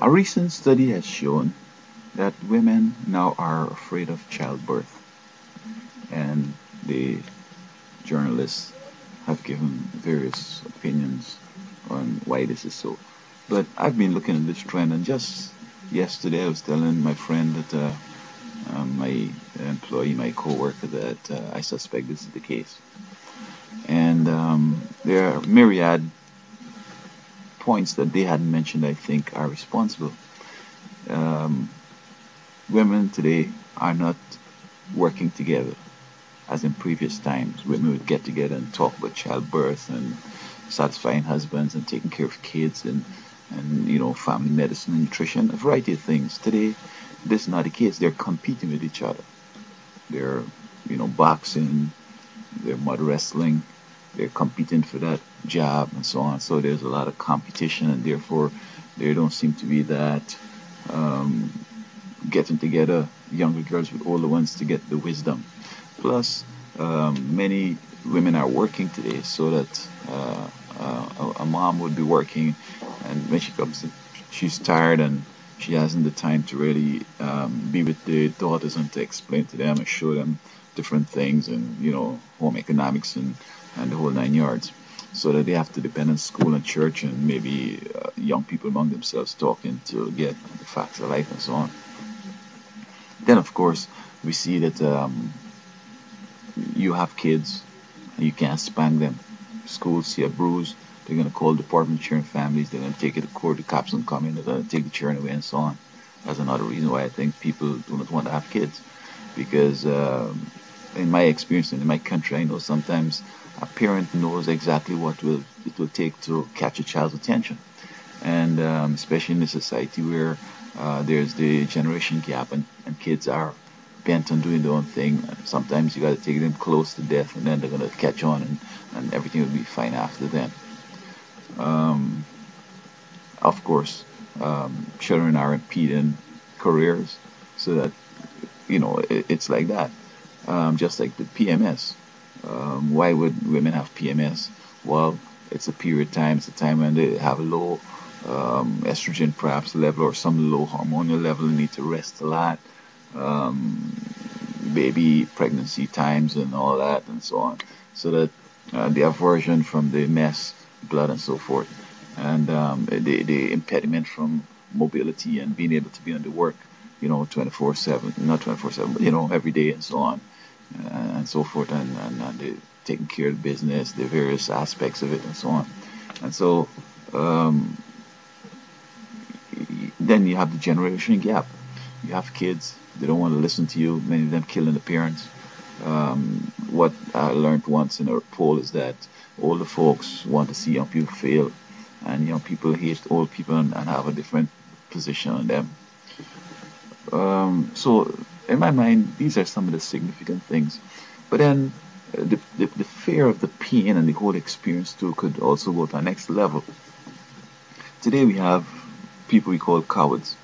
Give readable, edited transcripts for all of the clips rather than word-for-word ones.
A recent study has shown that women now are afraid of childbirth, and the journalists have given various opinions on why this is so. But I've been looking at this trend, and just yesterday I was telling my friend that my employee, my coworker, that I suspect this is the case. And there are myriad points that they hadn't mentioned, I think, are responsible. Um, Women today are not working together as in previous times. Women would get together and talk about childbirth and satisfying husbands and taking care of kids and family medicine and nutrition, a variety of things. Today, this is not the case. They're competing with each other. They're boxing, they're mud wrestling, they're competing for that job and so on. So there's a lot of competition, and therefore there don't seem to be that um, getting together younger girls with older ones to get the wisdom. Plus, many women are working today, so that a mom would be working, and when she comes, she's tired and she hasn't the time to really be with the daughters and to explain to them and show them different things and home economics and the whole 9 yards. So that they have to depend on school and church and maybe young people among themselves talking to get the facts of life and so on. Then, of course, we see that you have kids and you can't spank them. Schools see a bruise, they're going to call the Department of Children and Families, they're going to take it to court, the cops will come in, they're going to take the children away and so on. That's another reason why I think people do not want to have kids. Because in my experience and in my country, I know sometimes a parent knows exactly what it will take to catch a child's attention. And especially in a society where there's the generation gap and kids are bent on doing their own thing. Sometimes you got to take them close to death, and then they're going to catch on, and everything will be fine after then. Um, of course, children are impeding careers, so that it's like that. Just like the PMS. Why would women have PMS? Well, it's a period of time. It's a time when they have a low estrogen perhaps level or some low hormonal level and need to rest a lot. Um, Baby pregnancy times and all that and so on, so that the aversion from the mess, blood and so forth, and the impediment from mobility and being able to be on the work, 24/7, not 24/7, but every day and so on, and so forth, and the taking care of the business, the various aspects of it and so on, and so um, then you have the generation gap. You have kids, they don't want to listen to you, many of them killing the parents. What I learned once in a poll is that older folks want to see young people fail, and young people hate old people and have a different position on them. So, in my mind, these are some of the significant things. But then, the fear of the pain and the whole experience too could also go to a next level. Today we have people we call cowards.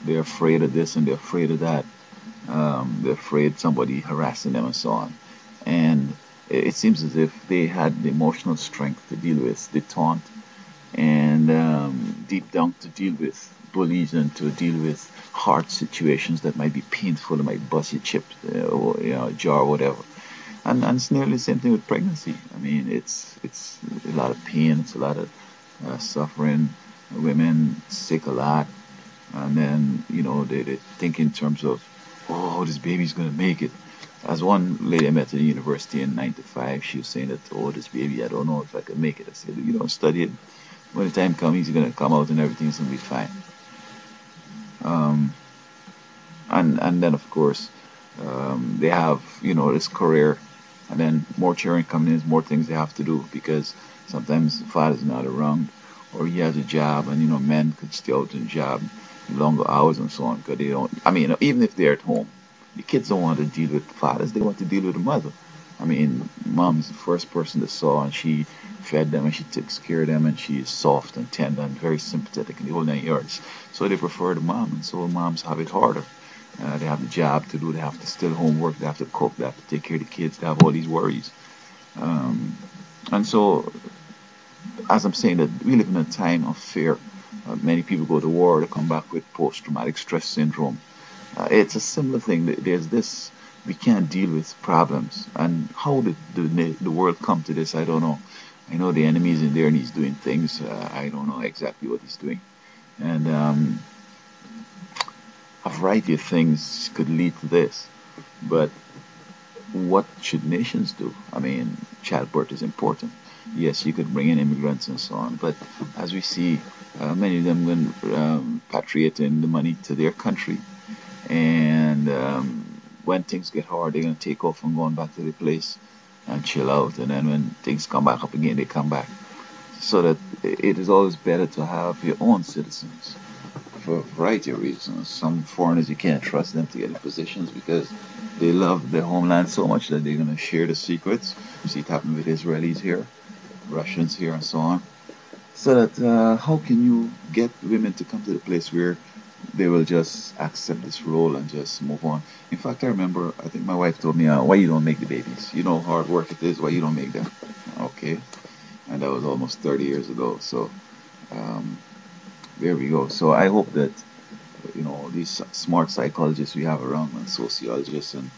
They're afraid of this and they're afraid of that. They're afraid somebody harassing them and so on. And it seems as if they had the emotional strength to deal with the taunt and deep down to deal with bullies and to deal with hard situations that might be painful, that might bust your chip or jaw or whatever. And it's nearly the same thing with pregnancy. I mean, it's a lot of pain, it's a lot of suffering. Women sick a lot, and then they think in terms of, oh, this baby's gonna make it. As one lady I met at the university in '95, she was saying that, oh, this baby, I don't know if I can make it. I said, you don't study it. When the time comes, he's gonna come out and everything's gonna be fine. Um, and then of course they have this career, and then more children coming in, more things they have to do because sometimes the father's not around, or he has a job, and men could stay out in the job longer hours and so on because they don't. I mean, even if they're at home, the kids don't want to deal with fathers; they want to deal with the mother. I mean, mom's the first person they saw, and she fed them and she takes care of them, and she is soft and tender and very sympathetic in the whole 9 yards. So they prefer the mom, and so moms have it harder. They have the job to do. They have to still homework. They have to cook. They have to take care of the kids. They have all these worries. Um, and so, as I'm saying, that we live in a time of fear. Many people go to war to come back with post-traumatic stress syndrome. It's a similar thing. There's this, we can't deal with problems. And how did the world come to this? I don't know. I know the enemy is in there and he's doing things. I don't know exactly what he's doing. And a variety of things could lead to this. But what should nations do? I mean, childbirth is important. Yes, you could bring in immigrants and so on, but as we see, many of them going repatriating the money to their country, and when things get hard, they're going to take off and go on back to the place and chill out, and then when things come back up again, they come back. So that it is always better to have your own citizens for a variety of reasons. Some foreigners, you can't trust them to get in positions because they love their homeland so much that they're going to share the secrets. You see it happen with Israelis here, Russians here, and so on. So that how can you get women to come to the place where they will just accept this role and just move on? In fact, I remember, I think my wife told me, why you don't make the babies? You know how hard work it is, why you don't make them? Okay. And that was almost 30 years ago. So um, there we go. So I hope that these smart psychologists we have around and sociologists and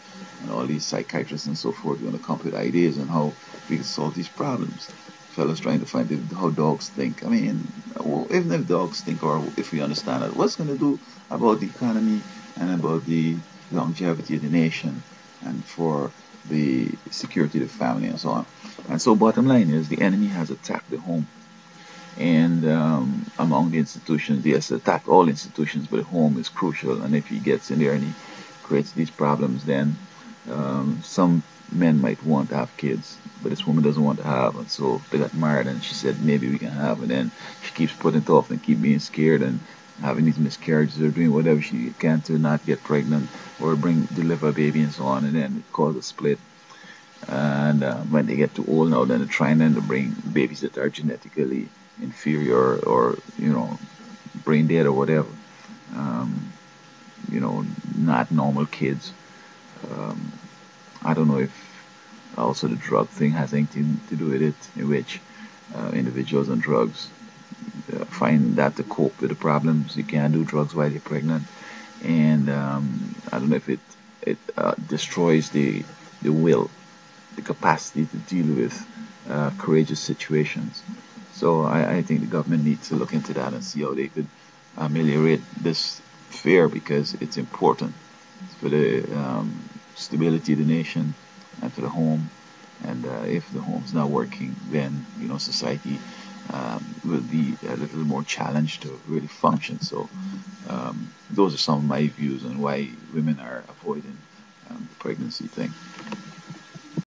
all these psychiatrists and so forth are going to come up with ideas on how we can solve these problems. Fellas trying to find how dogs think. I mean, well, even if dogs think or if we understand it, what's going to do about the economy and about the longevity of the nation and for the security of the family and so on. And so bottom line is the enemy has attacked the home and among the institutions, he has attacked all institutions, but home is crucial. And if he gets in there and he creates these problems, then some men might want to have kids, but this woman doesn't want to have. And so they got married, and she said maybe we can have. And then she keeps putting it off and keep being scared and having these miscarriages or doing whatever she can to not get pregnant or deliver a baby and so on. And then it causes a split. And when they get too old now, then they're trying then to bring babies that are genetically inferior or brain dead or whatever, um, not normal kids. um, I don't know if also the drug thing has anything to do with it, in which individuals on drugs find that to cope with the problems. You can't do drugs while you're pregnant, and I don't know if it destroys the will, the capacity to deal with courageous situations. So I think the government needs to look into that and see how they could ameliorate this fear, because it's important for the stability of the nation and for the home. And if the home's not working, then society will be a little more challenged to really function. So those are some of my views on why women are avoiding the pregnancy thing.